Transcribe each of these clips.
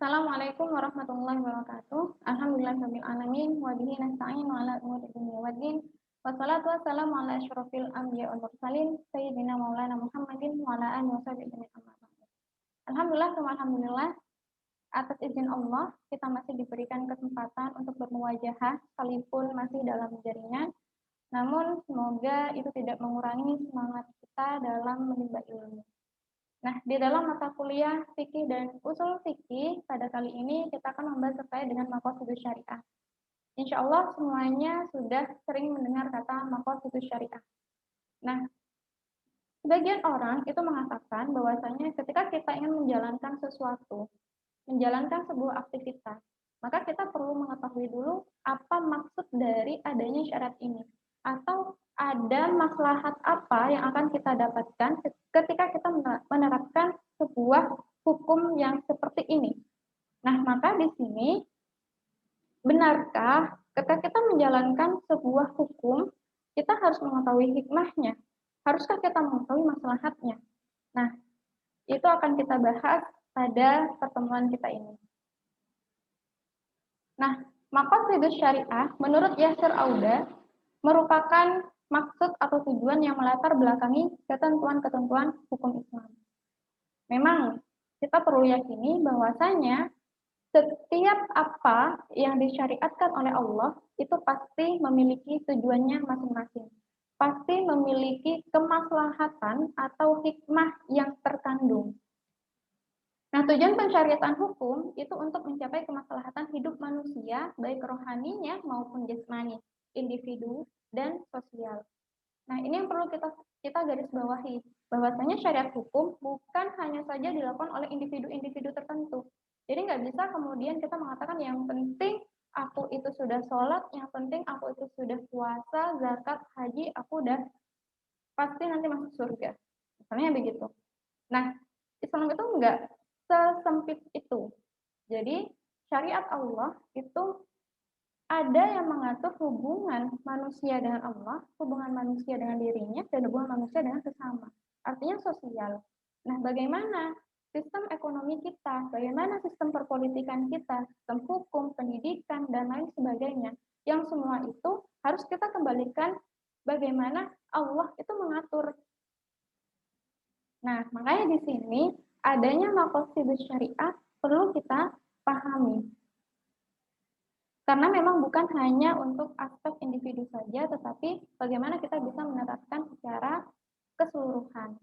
Assalamualaikum warahmatullahi wabarakatuh. Alhamdulillahirabbil alamin wa bihi nasta'in ala umuri dunya waddin. Wassalatu wassalamu ala asyrofil anbiya wal mursalin sayyidina maulana Muhammadin wa ala alihi washabihi ajmain amma ba'du. Alhamdulillah, alhamdulillah, atas izin Allah kita masih diberikan kesempatan untuk bermuwajahah sekalipun masih dalam jaringan. Namun semoga itu tidak mengurangi semangat kita dalam menimba ilmu. Nah, di dalam mata kuliah fikih dan usul fikih pada kali ini kita akan membahas terkait dengan maqasidus syariah. Insya Allah semuanya sudah sering mendengar kata maqasidus syariah. Nah, sebagian orang itu mengatakan bahwasanya ketika kita ingin menjalankan sesuatu, menjalankan sebuah aktivitas, maka kita perlu mengetahui dulu apa maksud dari adanya syarat ini, atau ada maslahat apa yang akan kita dapatkan ketika kita menerapkan sebuah hukum yang seperti ini. Nah, maka di sini, benarkah ketika kita menjalankan sebuah hukum, kita harus mengetahui hikmahnya? Haruskah kita mengetahui maslahatnya? Nah, itu akan kita bahas pada pertemuan kita ini. Nah, maqasidus syariah menurut Yasir Auda merupakan maksud atau tujuan yang melatar belakangi ketentuan-ketentuan hukum Islam. Memang kita perlu yakini bahwasanya setiap apa yang disyariatkan oleh Allah itu pasti memiliki tujuannya masing-masing. Pasti memiliki kemaslahatan atau hikmah yang terkandung. Nah, tujuan pensyariatan hukum itu untuk mencapai kemaslahatan hidup manusia, baik rohaninya maupun jasmani, individu dan sosial. Nah, ini yang perlu kita garis bawahi, bahwasanya syariat hukum bukan hanya saja dilakukan oleh individu-individu tertentu. Jadi nggak bisa kemudian kita mengatakan yang penting aku itu sudah sholat, yang penting aku itu sudah puasa, zakat, haji, aku udah pasti nanti masuk surga. Misalnya begitu. Nah, Islam itu nggak sesempit itu. Jadi, syariat Allah itu ada yang mengatur hubungan manusia dengan Allah, hubungan manusia dengan dirinya, dan hubungan manusia dengan sesama. Artinya sosial. Nah, bagaimana sistem ekonomi kita, bagaimana sistem perpolitikan kita, sistem hukum, pendidikan, dan lain sebagainya, yang semua itu harus kita kembalikan bagaimana Allah itu mengatur. Nah, makanya di sini adanya maqasidus syariah perlu kita pahami. Karena memang bukan hanya untuk aspek individu saja, tetapi bagaimana kita bisa menerapkan secara keseluruhan.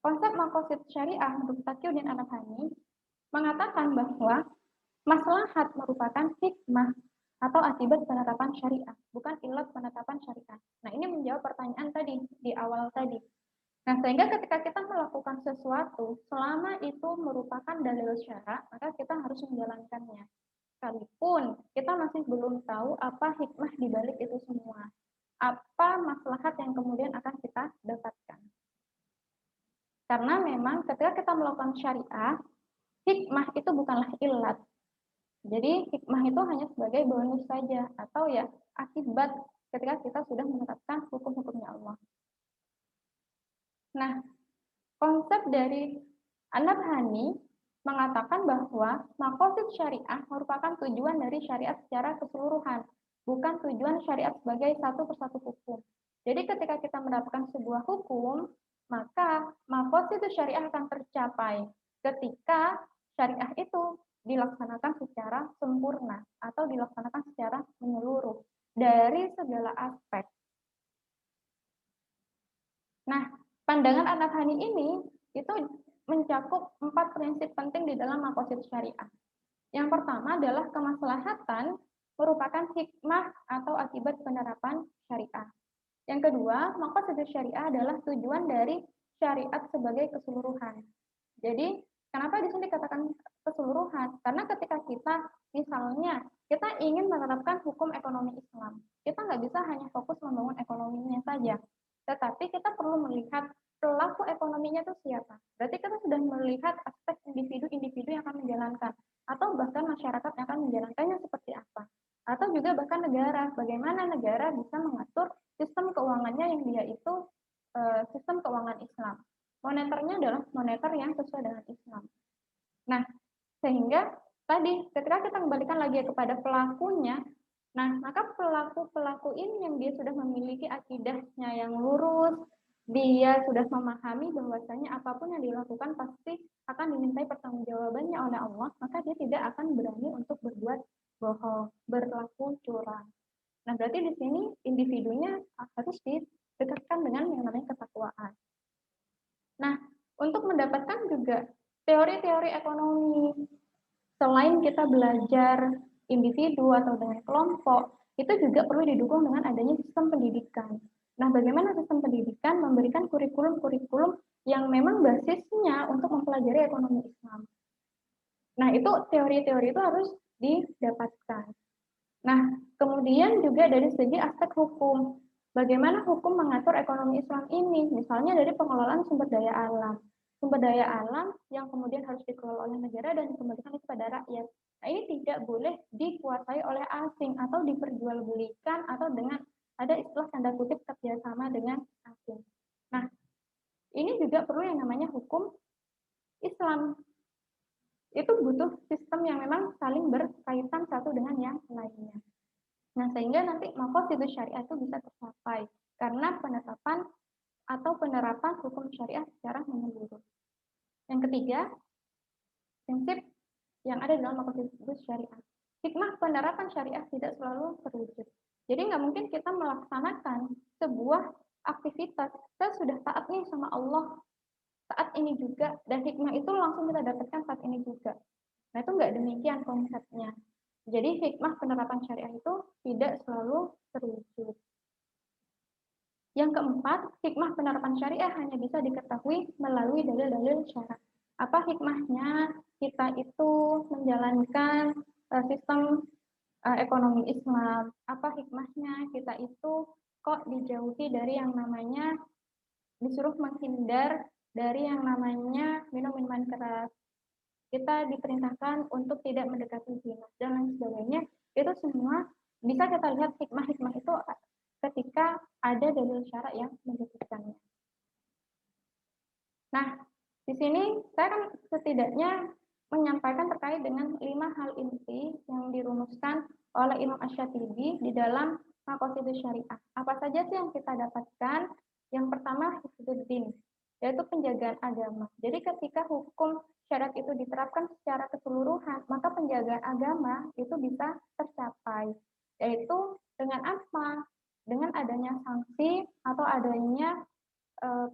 Konsep maqasid syariah menurut Taqiyuddin An-Nabhani mengatakan bahwa maslahat merupakan hikmah atau akibat penetapan syariah, bukan ilat penetapan syariah. Nah, ini menjawab pertanyaan tadi di awal tadi. Nah, sehingga ketika kita melakukan sesuatu, selama itu merupakan dalil syara, maka kita harus menjalankannya. Sekalipun kita masih belum tahu apa hikmah di balik itu semua. Apa maslahat yang kemudian akan kita dapatkan. Karena memang ketika kita melakukan syariah, hikmah itu bukanlah ilat. Jadi hikmah itu hanya sebagai bonus saja, atau ya akibat ketika kita sudah menerapkan hukum-hukumnya Allah. Nah, konsep dari An-Nabhani mengatakan bahwa maqasid syariah merupakan tujuan dari syariat secara keseluruhan, bukan tujuan syariat sebagai satu persatu hukum. Jadi ketika kita mendapatkan sebuah hukum, maka maqasid syariah akan tercapai ketika syariah itu dilaksanakan secara sempurna atau dilaksanakan secara menyeluruh dari segala aspek. Nah, pandangan An-Nabhani ini itu mencakup 4 prinsip penting di dalam maqasid syariah. Yang pertama adalah kemaslahatan merupakan hikmah atau akibat penerapan syariah. Yang kedua, maqasid syariah adalah tujuan dari syariat sebagai keseluruhan. Jadi, kenapa di sini dikatakan keseluruhan? Karena ketika kita, misalnya, kita ingin menerapkan hukum ekonomi Islam, kita nggak bisa hanya fokus membangun ekonominya saja, tetapi kita perlu melihat pelaku ekonominya itu siapa. Berarti kita sudah melihat aspek individu-individu yang akan menjalankan, atau bahkan masyarakat yang akan menjalankannya seperti apa. Atau juga bahkan negara, bagaimana negara bisa mengatur sistem keuangannya yang dia itu sistem keuangan Islam. Moneternya adalah moneter yang sesuai dengan Islam. Nah, sehingga tadi ketika kita kembalikan lagi kepada pelakunya, nah maka pelaku-pelaku ini yang dia sudah memiliki akidahnya yang lurus, dia sudah memahami bahwasanya apapun yang dilakukan pasti akan dimintai pertanggungjawabannya oleh Allah, maka dia tidak akan berani untuk berbuat bohong, berlaku curang. Nah, berarti di sini individunya harus didekatkan dengan yang namanya ketakwaan. Nah, untuk mendapatkan juga teori-teori ekonomi, selain kita belajar individu atau dengan kelompok, itu juga perlu didukung dengan adanya sistem pendidikan. Nah, bagaimana sistem pendidikan memberikan kurikulum-kurikulum yang memang basisnya untuk mempelajari ekonomi Islam. Nah, itu teori-teori itu harus didapatkan. Nah, kemudian juga dari segi aspek hukum. Bagaimana hukum mengatur ekonomi Islam ini? Misalnya dari pengelolaan sumber daya alam. Sumber daya alam yang kemudian harus dikelola oleh negara dan dikembalikan kepada rakyat. Nah, ini tidak boleh dikuasai oleh asing atau diperjualbelikan atau dengan ada istilah tanda kutip kerjasama dengan asing. Nah, ini juga perlu yang namanya hukum Islam. Itu butuh sistem yang memang saling berkaitan satu dengan yang lainnya. Nah, sehingga nanti maqasidus syariah itu bisa tercapai karena penetapan atau penerapan hukum syariah secara menyeluruh. Yang ketiga, prinsip yang ada dalam maqasidus syariah. Hikmah penerapan syariah tidak selalu terwujud. Jadi nggak mungkin kita melaksanakan sebuah aktivitas, kita sudah taat nih sama Allah saat ini juga, dan hikmah itu langsung kita dapatkan saat ini juga. Nah, itu nggak demikian konsepnya. Jadi hikmah penerapan syariah itu tidak selalu terwujud. Yang keempat, hikmah penerapan syariah hanya bisa diketahui melalui dalil-dalil syara. Apa hikmahnya kita itu menjalankan sistem ekonomi Islam? Apa hikmahnya kita itu kok dijauhi dari yang namanya disuruh menghindar dari yang namanya minum minuman keras? Kita diperintahkan untuk tidak mendekati zina dan lain sebagainya. Itu semua bisa kita lihat hikmah-hikmah itu ketika ada dalil syara yang menyebutkannya. Nah, di sini saya kan setidaknya menyampaikan terkait dengan 5 hal inti yang dirumuskan oleh Imam Asy-Syatibi di dalam Maqasidus Syariah. Apa saja sih yang kita dapatkan? Yang pertama, hifdzuddin, yaitu penjagaan agama. Jadi ketika hukum syariat itu diterapkan secara keseluruhan, maka penjagaan agama itu bisa tercapai. Yaitu dengan apa? Dengan adanya sanksi atau adanya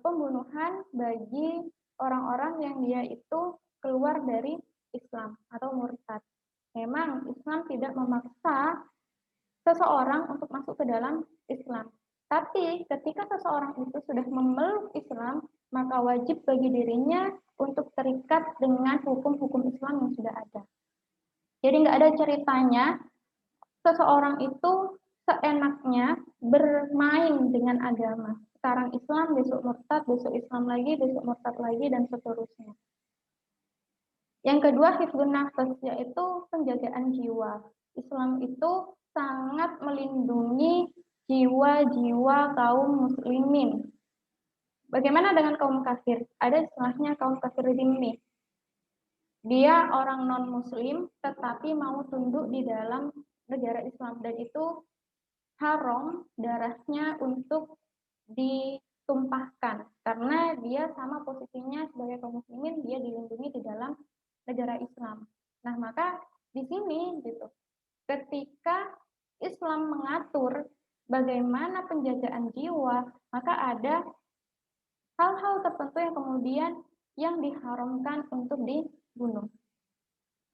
pembunuhan bagi orang-orang yang dia itu keluar dari Islam atau murtad. Memang Islam tidak memaksa seseorang untuk masuk ke dalam Islam. Tapi ketika seseorang itu sudah memeluk Islam, maka wajib bagi dirinya untuk terikat dengan hukum-hukum Islam yang sudah ada. Jadi nggak ada ceritanya seseorang itu seenaknya bermain dengan agama. Sekarang Islam, besok murtad, besok Islam lagi, besok murtad lagi, dan seterusnya. Yang kedua, hifdzun nafas, yaitu penjagaan jiwa. Islam itu sangat melindungi jiwa-jiwa kaum muslimin. Bagaimana dengan kaum kafir? Ada istilahnya kaum kafir zimmi. Dia orang non-muslim, tetapi mau tunduk di dalam negara Islam. Dan itu haram darahnya untuk ditumpahkan karena dia sama posisinya sebagai kaum muslimin, dia dilindungi di dalam negara Islam. Nah, maka di sini gitu, ketika Islam mengatur bagaimana penjagaan jiwa, maka ada hal-hal tertentu yang kemudian yang diharamkan untuk dibunuh.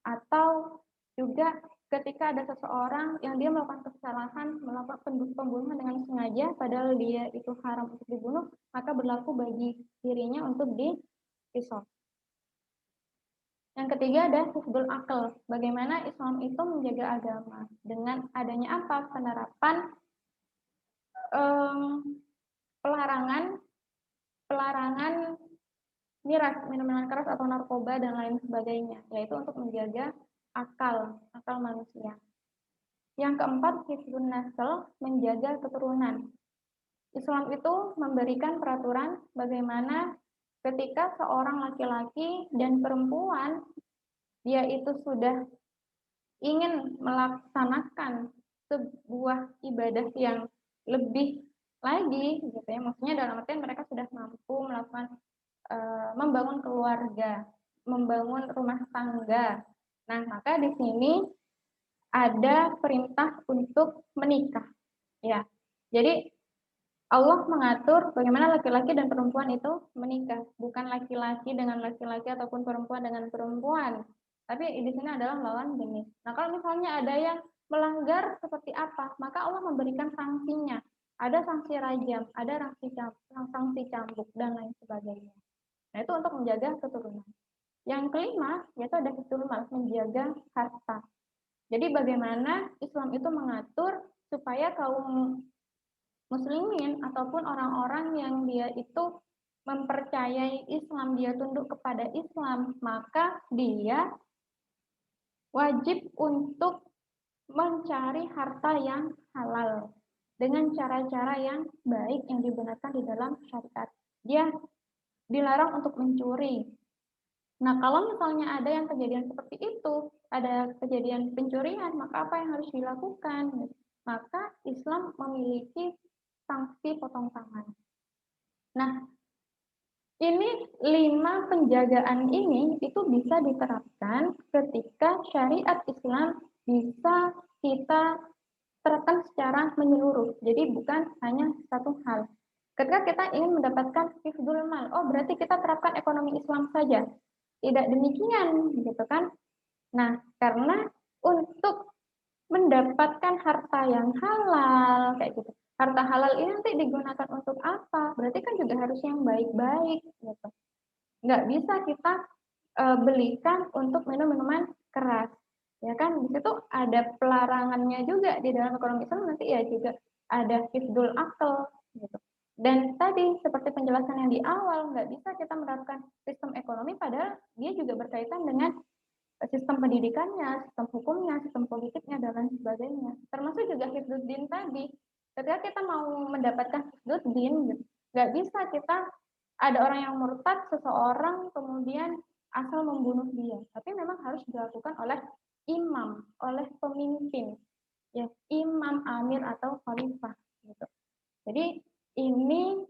Atau juga ketika ada seseorang yang dia melakukan kesalahan, melakukan pembunuhan dengan sengaja, padahal dia itu haram untuk dibunuh, maka berlaku bagi dirinya untuk diqisas. Yang ketiga ada hifdzul akal. Bagaimana Islam itu menjaga agama dengan adanya apa? Penerapan pelarangan miras, minuman keras atau narkoba dan lain sebagainya, yaitu untuk menjaga akal manusia. Yang keempat, hifdzun nasl, menjaga keturunan. Islam itu memberikan peraturan bagaimana ketika seorang laki-laki dan perempuan dia itu sudah ingin melaksanakan sebuah ibadah yang lebih lagi gitu ya, maksudnya dalam artian mereka sudah mampu melakukan membangun keluarga, membangun rumah tangga. Nah, maka di sini ada perintah untuk menikah, ya. Jadi Allah mengatur bagaimana laki-laki dan perempuan itu menikah, bukan laki-laki dengan laki-laki ataupun perempuan dengan perempuan. Tapi di sini adalah lawan jenis. Nah, kalau misalnya ada yang melanggar seperti apa, maka Allah memberikan sanksinya. Ada sanksi rajam, ada sanksi cambuk dan lain sebagainya. Nah, itu untuk menjaga keturunan. Yang kelima, yaitu ada hifdzul mal, menjaga harta. Jadi bagaimana Islam itu mengatur supaya kaum muslimin ataupun orang-orang yang dia itu mempercayai Islam, dia tunduk kepada Islam, maka dia wajib untuk mencari harta yang halal dengan cara-cara yang baik yang dibenarkan di dalam syariat. Dia dilarang untuk mencuri. Nah, kalau misalnya ada yang kejadian seperti itu, ada kejadian pencurian, maka apa yang harus dilakukan? Maka Islam memiliki sanksi potong tangan. Nah, ini 5 penjagaan ini itu bisa diterapkan ketika syariat Islam bisa kita terapkan secara menyeluruh. Jadi bukan hanya satu hal. Ketika kita ingin mendapatkan hifdzul mal, oh berarti kita terapkan ekonomi Islam saja. Tidak demikian, gitu kan? Nah, karena untuk mendapatkan harta yang halal kayak gitu. Harta halal ini nanti digunakan untuk apa? Berarti kan juga harus yang baik-baik gitu. Nggak bisa kita belikan untuk minum-minuman keras. Ya kan di situ ada pelarangannya juga di dalam ekonomi Islam nanti ya juga ada hifdzul akal gitu. Dan tadi seperti penjelasan yang di awal nggak bisa kita menerapkan sistem ekonomi padahal dia juga berkaitan dengan sistem pendidikannya, sistem hukumnya, sistem politiknya, dan lain sebagainya. Termasuk juga hifdzuddin tadi. Ketika kita mau mendapatkan hifdzuddin, nggak bisa kita ada orang yang murtad, seseorang kemudian asal membunuh dia. Tapi memang harus dilakukan oleh imam, oleh pemimpin, ya imam, amir atau khalifah. Gitu. Jadi ini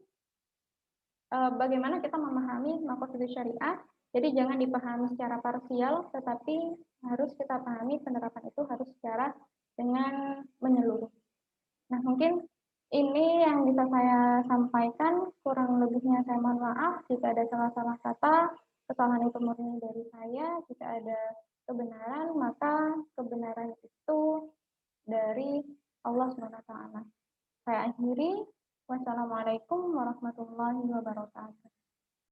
bagaimana kita memahami maqasid syariah. Jadi jangan dipahami secara parsial, tetapi harus kita pahami penerapan itu harus secara dengan menyeluruh. Nah, mungkin ini yang bisa saya sampaikan. Kurang lebihnya saya mohon maaf jika ada salah-salah kata. Kesalahan itu murni dari saya. Jika ada kebenaran, maka kebenaran itu dari Allah SWT. Saya akhiri. Wassalamualaikum warahmatullahi wabarakatuh.